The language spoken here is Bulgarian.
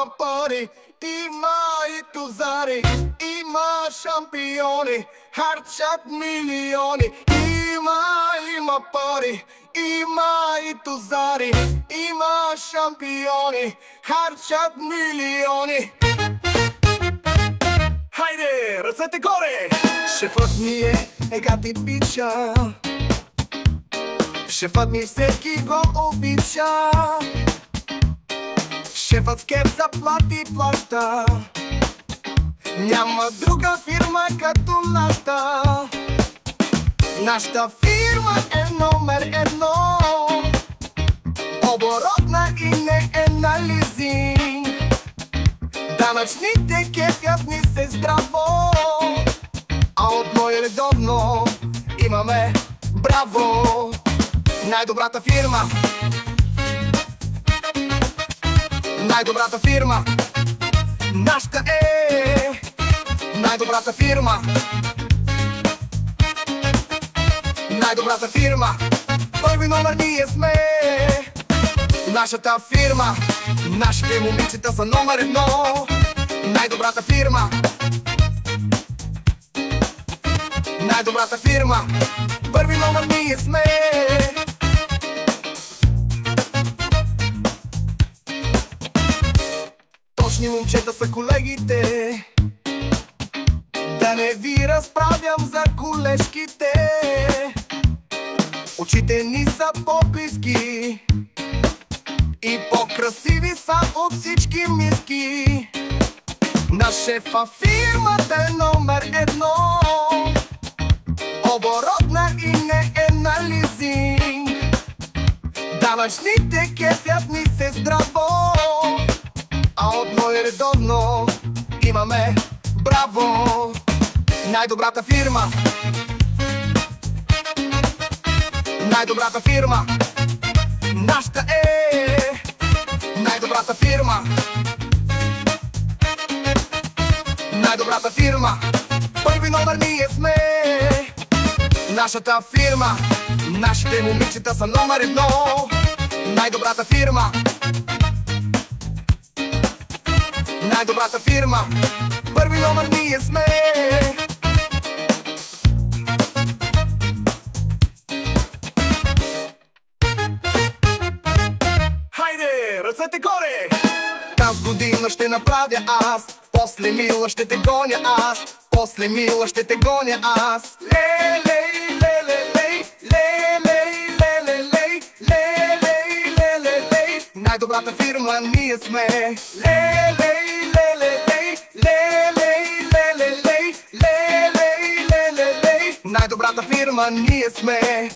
има пари, има и тузари, има шампиони, харчат милиони. Има пари, има и тузари, има шампиони, харчат милиони. Хайде, ръцете горе! Шефът ми е гати пича, шефът ми всеки го обича. Шефът с кеп заплати плаща, няма друга фирма като нашата. Нашата фирма е номер едно, оборотна и не е на лизинг. Данъчните кефят ни се здраво, а от мое редовно имаме браво. Най-добрата фирма, най-добрата фирма, нашата е най-добрата фирма. Най-добрата фирма, първи номер ние сме. Нашата фирма, нашите момичета са номер едно. Най-добрата фирма, най-добрата фирма, първи номер ние сме. Точни момчета са колегите, да не ви разправям за колежките. Очите ни са по-близки и по-красиви са от всички миски. На шефа фирмата е номер едно, оборотна и не е на лизинг. Данъчните кефят ни се здраво, а от мое редовно имаме браво. Най-добрата фирма, най-добрата фирма, нашата е най-добрата фирма. Най-добрата фирма, първи номер ние сме. Нашата фирма, нашите момичета са номер едно. Най-добрата фирма, най-добрата фирма, първи номер ние сме. Хайде, ръцете горе! Тази година ще направя аз, после мила ще те гоня аз, после мила ще те гоня аз. Лелей, лелей, лелей, лелей, лелей, лелей, най-добрата фирма ние сме. Лелей, лелей, лелей, лелей, лелей, лелей, най-добрата фирма ние сме.